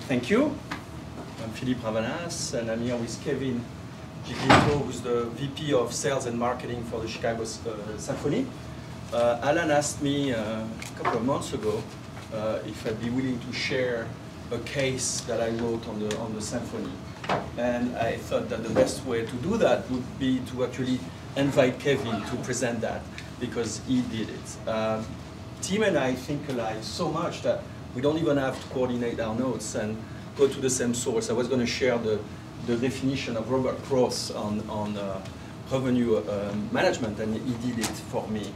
Thank you. I'm Philippe Ravanas, and I'm here with Kevin Giglinto, who's the VP of Sales and Marketing for the Chicago Symphony. Alan asked me a couple of months ago if I'd be willing to share a case that I wrote on the symphony. And I thought that the best way to do that would be to actually invite Kevin to present that, because he did it. Tim and I think alike so much that we don't even have to coordinate our notes and go to the same source. I was going to share the definition of Robert Cross on revenue management, and he did it for me.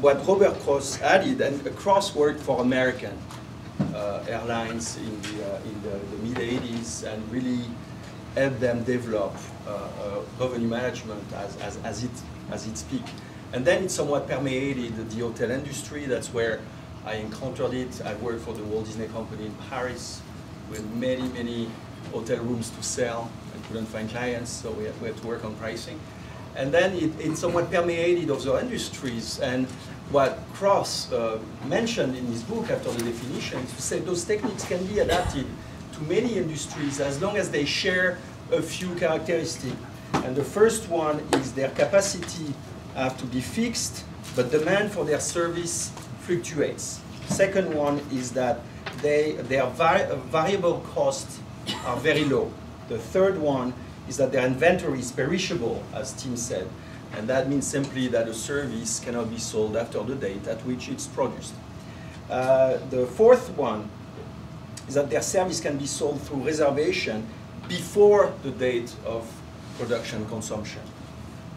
What Robert Cross added, and Cross worked for American Airlines in the mid-80s and really helped them develop revenue management as its peak. And then it somewhat permeated the hotel industry. That's where I encountered it. I worked for the Walt Disney Company in Paris with many hotel rooms to sell and couldn't find clients, so we had to work on pricing. And then it somewhat permeated other industries. And what Cross mentioned in his book after the definition is to say those techniques can be adapted to many industries as long as they share a few characteristics. And the first one is their capacity have to be fixed, but demand for their service fluctuates. Second one is that their variable costs are very low. The third one is that their inventory is perishable, as Tim said, and that means simply that a service cannot be sold after the date at which it's produced. The fourth one is that their service can be sold through reservation before the date of production consumption.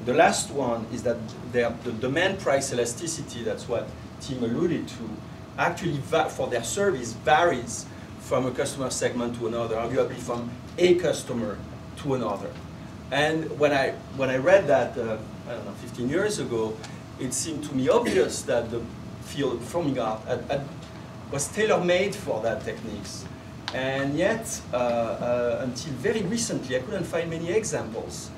The last one is that the demand price elasticity, that's what Tim alluded to, actually for their service varies from a customer segment to another, arguably from a customer to another. And when I read that, I don't know, 15 years ago, it seemed to me obvious that the field of performing art was tailor-made for that techniques. And yet, until very recently, I couldn't find many examples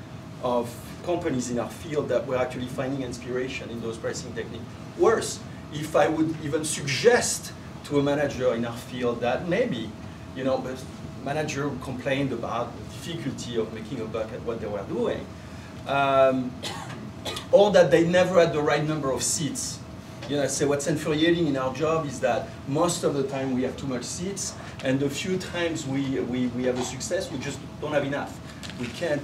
of companies in our field that were actually finding inspiration in those pricing techniques. Worse, if I would even suggest to a manager in our field that maybe, the manager complained about the difficulty of making a buck at what they were doing, or that they never had the right number of seats. I say what's infuriating in our job is that most of the time we have too much seats, and the few times we have a success, we just don't have enough. We can't,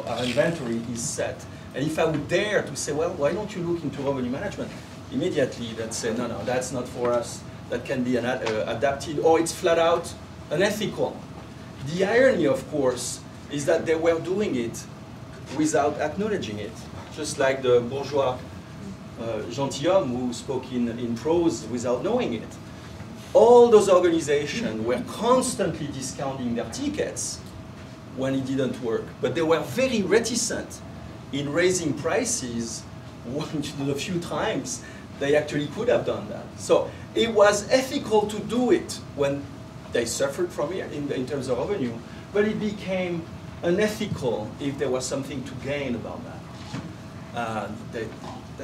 our inventory is set. And if I would dare to say, well, why don't you look into revenue management? Immediately they'd say, no, that's not for us. That can be adapted, or it's flat out unethical. The irony, of course, is that they were doing it without acknowledging it. Just like the bourgeois gentilhomme who spoke in prose without knowing it. All those organizations were constantly discounting their tickets when it didn't work, but they were very reticent in raising prices the few times they actually could have done that. So it was ethical to do it when they suffered from it in terms of revenue, but it became unethical if there was something to gain about that. They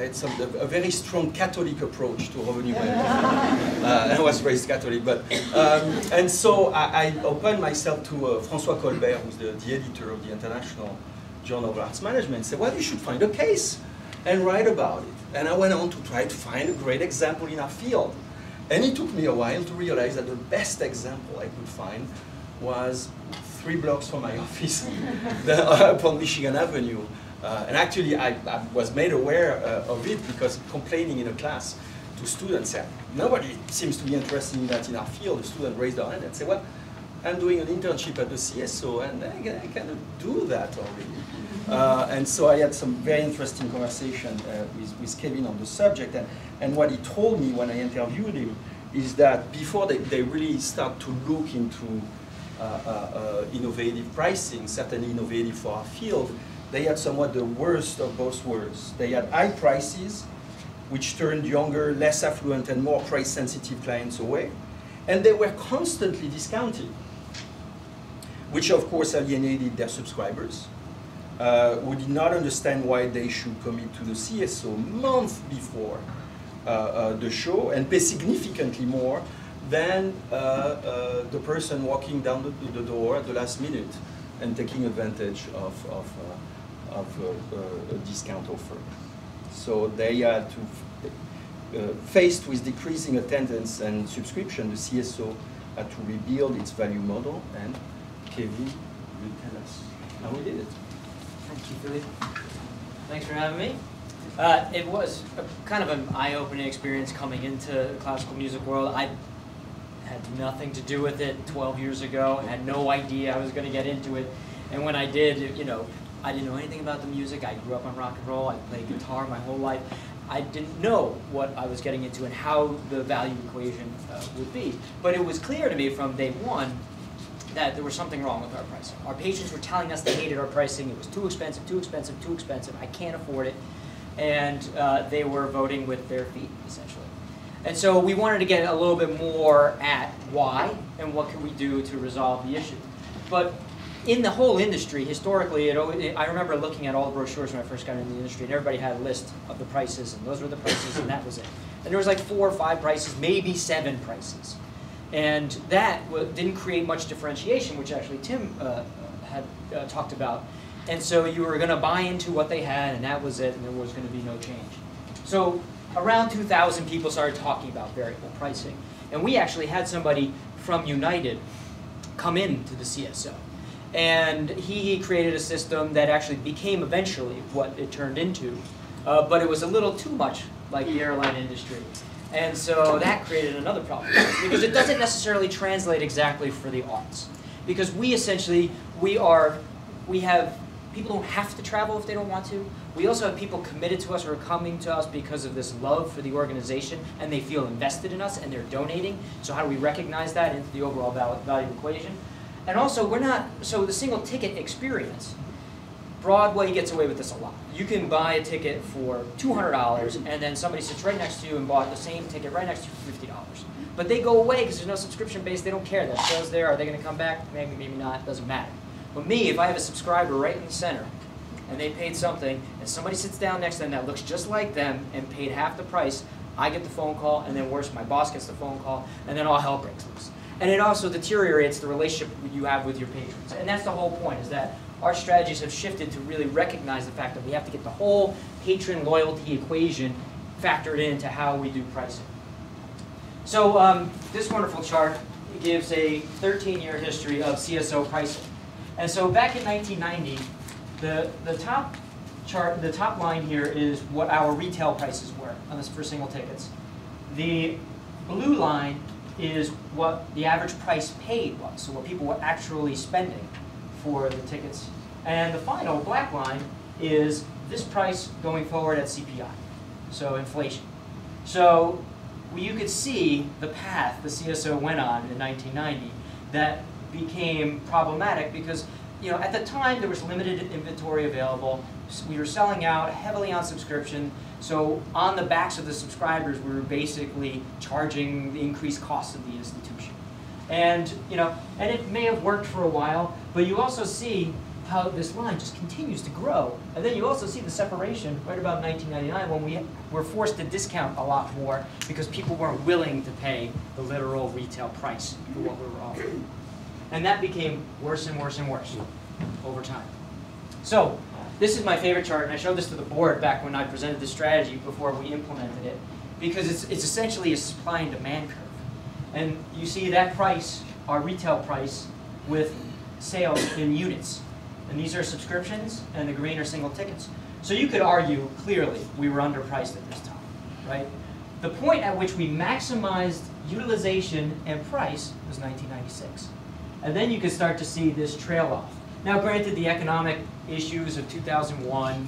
had a very strong Catholic approach to revenue management. I was raised Catholic, but and so I opened myself to François Colbert, who's the editor of the International Journal of Arts Management, and said, well, you should find a case and write about it. And I went on to try to find a great example in our field. And it took me a while to realize that the best example I could find was 3 blocks from my office up on Michigan Avenue. And actually, I was made aware of it because complaining in a class to students said, nobody seems to be interested in that in our field. The student raised their hand and said, well, I'm doing an internship at the CSO, and I cannot do that already. And so I had some very interesting conversation with Kevin on the subject. And what he told me when I interviewed him is that before they really start to look into innovative pricing, certainly innovative for our field, they had somewhat the worst of both worlds. They had high prices, which turned younger, less affluent, and more price-sensitive clients away. And they were constantly discounted, which of course alienated their subscribers, who did not understand why they should commit to the CSO months before the show and pay significantly more than the person walking down the door at the last minute and taking advantage of a discount offer. So they had to, faced with decreasing attendance and subscription, the CSO had to rebuild its value model, and Kevin will tell us how we did it. Thank you, Philippe. Thanks for having me. It was kind of an eye-opening experience coming into the classical music world. I had nothing to do with it 12 years ago. I had no idea I was going to get into it. And when I did, you know, I didn't know anything about the music. I grew up on rock and roll. I played guitar my whole life. I didn't know what I was getting into and how the value equation would be. But it was clear to me from day one that there was something wrong with our pricing. Our patrons were telling us they hated our pricing. It was too expensive, too expensive, too expensive. I can't afford it. And they were voting with their feet, essentially. And so we wanted to get a little bit more at why and what could we do to resolve the issue. But in the whole industry, historically, I remember looking at all the brochures when I first got into the industry, and everybody had a list of the prices, and those were the prices, and that was it. And there was like 4 or 5 prices, maybe 7 prices. And that didn't create much differentiation, which actually Tim had talked about. And so you were going to buy into what they had, and that was it, and there was going to be no change. So around 2000, people started talking about variable pricing. And we actually had somebody from United come into the CSO. And he created a system that actually became eventually what it turned into. But it was a little too much like the airline industry. And so that created another problem, because it doesn't necessarily translate exactly for the arts. Because we essentially, we have, people don't have to travel if they don't want to. We also have people committed to us who are coming to us because of this love for the organization, and they feel invested in us, and they're donating. So how do we recognize that into the overall value equation? And also, so the single ticket experience, Broadway gets away with this a lot. You can buy a ticket for $200, and then somebody sits right next to you and bought the same ticket right next to you for $50. But they go away because there's no subscription base. They don't care. That show's there. Are they going to come back? Maybe, maybe not. It doesn't matter. But me, if I have a subscriber right in the center, and they paid something, and somebody sits down next to them that looks just like them and paid half the price, I get the phone call, and then worse, my boss gets the phone call, and then all hell breaks loose. And it also deteriorates the relationship you have with your patrons. And that's the whole point, is that our strategies have shifted to really recognize the fact that we have to get the whole patron loyalty equation factored into how we do pricing. So this wonderful chart gives a 13-year history of CSO pricing. And so back in 1990, the top line here is what our retail prices were on this for single tickets. The blue line is what the average price paid was, so what people were actually spending for the tickets. And the final black line is this price going forward at CPI, so inflation. So you could see the path the CSO went on in 1990 that became problematic because, you know, at the time there was limited inventory available. We were selling out heavily on subscription. So on the backs of the subscribers, we were basically charging the increased costs of the institution. And, you know, and it may have worked for a while, but you also see how this line just continues to grow. And then you also see the separation right about 1999 when we were forced to discount a lot more because people weren't willing to pay the literal retail price for what we were offering. And that became worse and worse and worse over time. So this is my favorite chart, and I showed this to the board back when I presented the strategy before we implemented it, because it's essentially a supply and demand curve. And you see that price, our retail price, with sales in units. And these are subscriptions, and the green are single tickets. So you could argue, clearly, we were underpriced at this time, right? The point at which we maximized utilization and price was 1996. And then you could start to see this trail off. Now, granted, the economic issues of 2001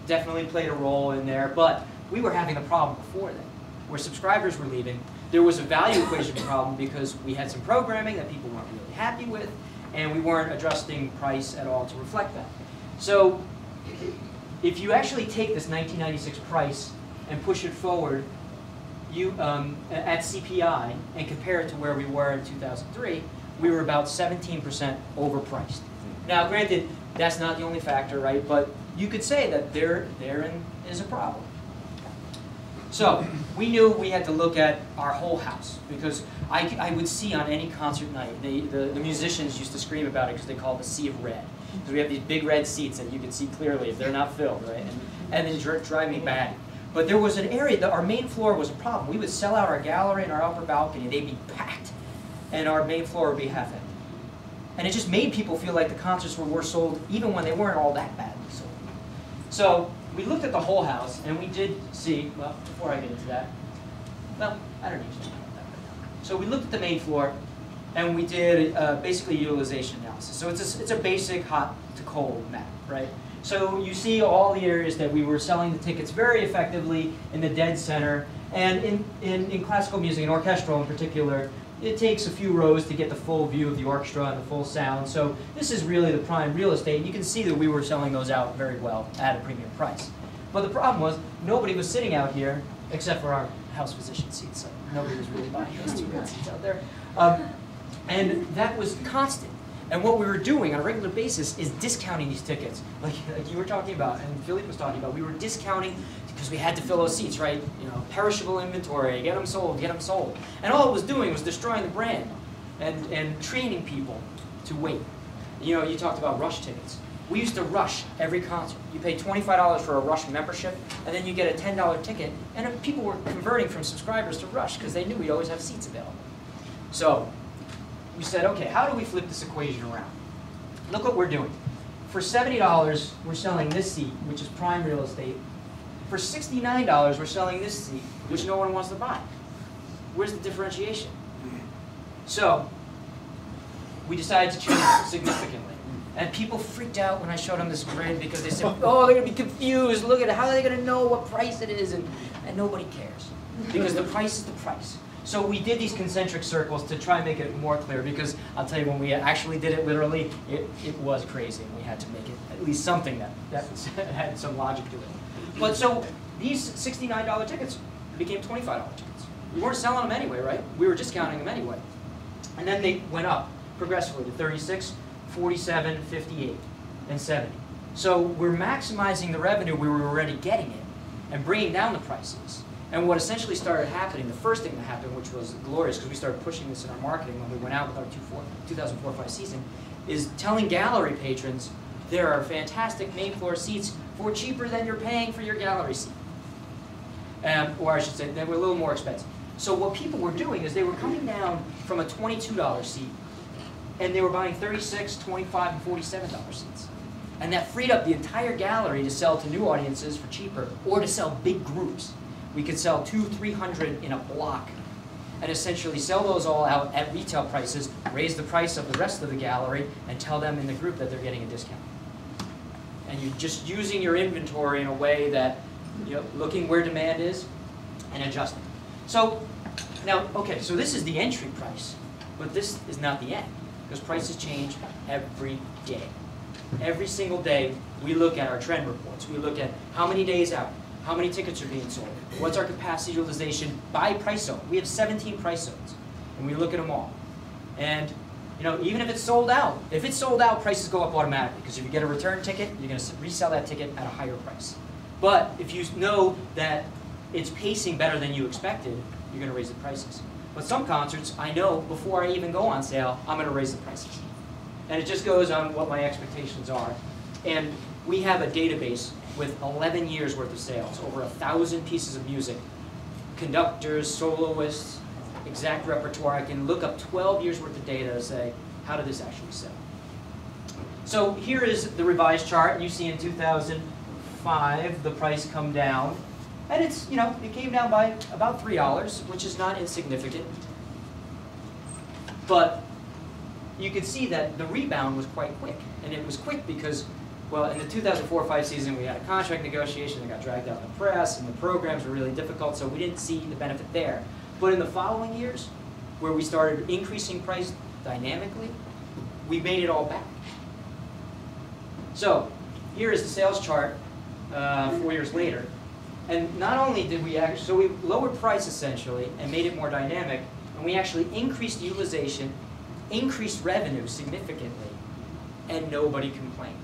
definitely played a role in there, but we were having a problem before then, where subscribers were leaving. There was a value equation problem because we had some programming that people weren't really happy with, and we weren't adjusting price at all to reflect that. So if you actually take this 1996 price and push it forward at CPI and compare it to where we were in 2003, we were about 17% overpriced. Now, granted, that's not the only factor, right? But you could say that therein is a problem. So we knew we had to look at our whole house, because I would see on any concert night, the musicians used to scream about it because they call it the sea of red. Because we have these big red seats that you can see clearly if they're not filled, right? And they drive me mad. But there was an area that our main floor was a problem. We would sell out our gallery and our upper balcony, they'd be packed, and our main floor would be half empty. And it just made people feel like the concerts were sold even when they weren't all that badly sold. So we looked at the whole house, and we did see, well, before I get into that, well, I don't need to talk about that right now. So we looked at the main floor, and we did basically utilization analysis. So it's a basic hot to cold map, right? So you see all the areas that we were selling the tickets very effectively in the dead center, and in classical music, and orchestral in particular, it takes a few rows to get the full view of the orchestra and the full sound. So this is really the prime real estate. You can see that we were selling those out very well at a premium price. But the problem was nobody was sitting out here except for our house physician seats. So nobody was really buying those 2 red seats out there. And that was constant. And what we were doing on a regular basis is discounting these tickets. Like you were talking about, and Philippe was talking about, we were discounting because we had to fill those seats, right? You know, perishable inventory, get them sold, get them sold. And all it was doing was destroying the brand and training people to wait. You know, you talked about Rush tickets. We used to Rush every concert. You pay $25 for a Rush membership, and then you get a $10 ticket, and people were converting from subscribers to Rush because they knew we'd always have seats available. So we said, okay, how do we flip this equation around? Look what we're doing. For $70, we're selling this seat, which is prime real estate. For $69, we're selling this seat, which no one wants to buy. Where's the differentiation? So we decided to change it significantly. And people freaked out when I showed them this grid because they said, oh, they're going to be confused. Look at it. How are they going to know what price it is? And nobody cares, because the price is the price. So we did these concentric circles to try and make it more clear, because I'll tell you, when we actually did it literally, it was crazy, and we had to make it at least something that had some logic to it. But so these $69 tickets became $25 tickets. We weren't selling them anyway, right? We were discounting them anyway. And then they went up progressively to 36, 47, 58, and 70. So we're maximizing the revenue we were already getting in and bringing down the prices. And what essentially started happening, the first thing that happened, which was glorious because we started pushing this in our marketing when we went out with our 2004-05 season, is telling gallery patrons there are fantastic main floor seats for cheaper than you're paying for your gallery seat. Or I should say, they were a little more expensive. So what people were doing is they were coming down from a $22 seat, and they were buying $36, $25, and $47 seats. And that freed up the entire gallery to sell to new audiences for cheaper, or to sell big groups. We could sell 200, 300 in a block, and essentially sell those all out at retail prices, raise the price of the rest of the gallery, and tell them in the group that they're getting a discount. And you're just using your inventory in a way that, you know, looking where demand is and adjusting. So now, okay, so this is the entry price, but this is not the end, because prices change every day. Every single day, we look at our trend reports. We look at how many days out, how many tickets are being sold, what's our capacity utilization by price zone. We have 17 price zones, and we look at them all. And you know, even if it's sold out, prices go up automatically, because if you get a return ticket, you're going to resell that ticket at a higher price. But if you know that it's pacing better than you expected, you're going to raise the prices. But some concerts, I know before I even go on sale, I'm going to raise the prices. And it just goes on what my expectations are. And we have a database with 11 years worth of sales, over 1,000 pieces of music, conductors, soloists, exact repertoire. I can look up 12 years worth of data to say, how did this actually sell? So here is the revised chart. You see in 2005, the price come down. And it's, you know, it came down by about $3, which is not insignificant. But you could see that the rebound was quite quick. And it was quick because, well, in the 2004-05 season, we had a contract negotiation that got dragged out in the press, and the programs were really difficult, so we didn't see the benefit there. But in the following years, where we started increasing price dynamically, we made it all back. So here is the sales chart 4 years later. And not only did we actually, so we lowered price essentially and made it more dynamic, and we actually increased utilization, increased revenue significantly, and nobody complained.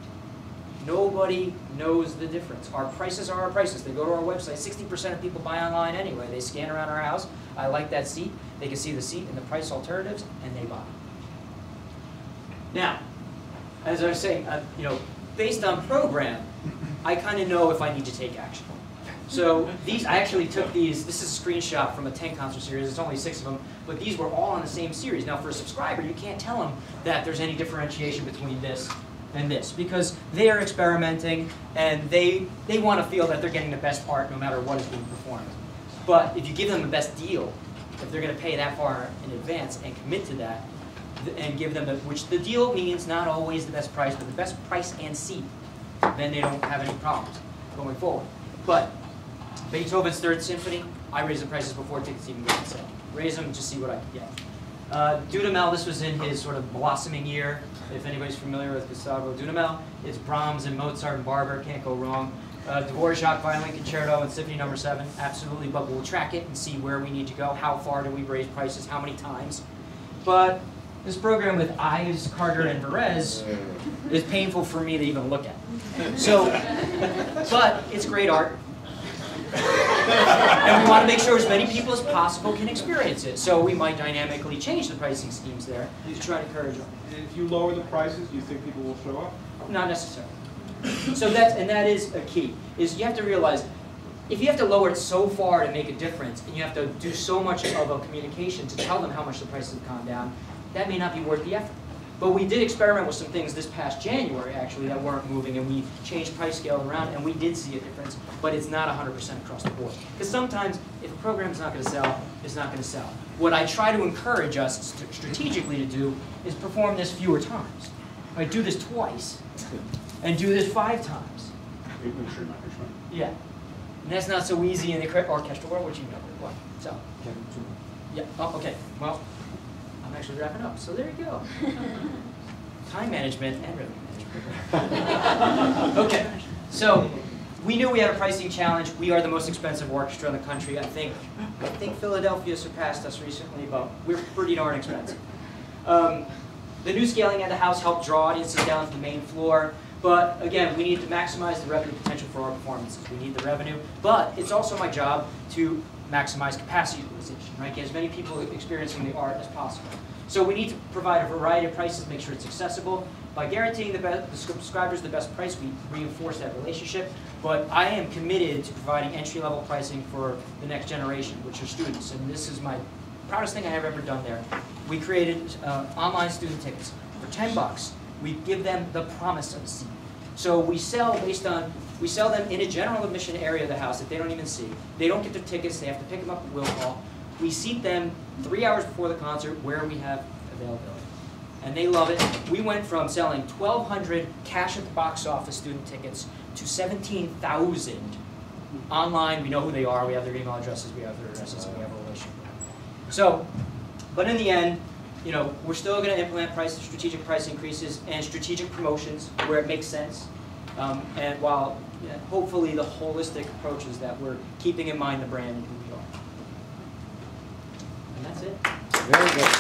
Nobody knows the difference. Our prices are our prices. They go to our website. 60% of people buy online anyway. They scan around our house. I like that seat. They can see the seat and the price alternatives, and they buy. Now, as I was saying, you know, based on program, I kind of know if I need to take action. So these, I actually took these. This is a screenshot from a 10 concert series. It's only 6 of them, but these were all on the same series. Now, for a subscriber, you can't tell them that there's any differentiation between this and this, because they are experimenting and they want to feel that they're getting the best art no matter what is being performed. But if you give them the best deal, if they're going to pay that far in advance and commit to that, and give them which the deal means not always the best price, but the best price and seat, then they don't have any problems going forward. But Beethoven's Third Symphony, I raised the prices before tickets even get on sale. Raise them, just see what I can get. Dudamel, this was in his sort of blossoming year. If anybody's familiar with Gustavo Dudamel, it's Brahms and Mozart and Barber, can't go wrong. Dvorak Violin Concerto and Symphony No. 7, absolutely, but we'll track it and see where we need to go, how far do we raise prices, how many times. But this program with Ives, Carter, and Perez is painful for me to even look at. So, but it's great art. And we want to make sure as many people as possible can experience it. So we might dynamically change the pricing schemes there to try to encourage them. If you lower the prices, do you think people will show up? Not necessarily. So that is a key, is you have to realize, if you have to lower it so far to make a difference, and you have to do so much of a communication to tell them how much the prices have gone down, that may not be worth the effort. But we did experiment with some things this past January, actually, that weren't moving, and we changed price scale around, and we did see a difference, but it's not 100% across the board. Because sometimes, if a program's not going to sell, it's not going to sell. What I try to encourage us strategically to do is perform this fewer times. Right, do this twice, and do this 5 times. Yeah. And that's not so easy in the orchestral world, which you know what. So, yeah. Oh, okay. Well, I'm actually wrapping up. So there you go. Time management and revenue management. Okay. So we knew we had a pricing challenge. We are the most expensive orchestra in the country. I think Philadelphia surpassed us recently, but we're pretty darn expensive. The new scaling at the house helped draw audiences down to the main floor. But again, we need to maximize the revenue potential for our performances. We need the revenue, but it's also my job to maximize capacity utilization, right? Get as many people experiencing the art as possible. So we need to provide a variety of prices, make sure it's accessible. By guaranteeing the subscribers the best price, we reinforce that relationship. But I am committed to providing entry-level pricing for the next generation, which are students. And this is my proudest thing I have ever done there. We created online student tickets for $10. We give them the promise of a seat. So we sell them in a general admission area of the house that they don't even see. They don't get their tickets, they have to pick them up at will call. We seat them 3 hours before the concert where we have availability. And they love it. We went from selling 1,200 cash at the box office student tickets to 17,000 online. We know who they are, we have their email addresses, we have their addresses, and we have a relationship with them. So, but in the end, you know, we're still going to implement strategic price increases and strategic promotions where it makes sense. And while hopefully the holistic approaches that we're keeping in mind the brand and who we are. And that's it. Very good.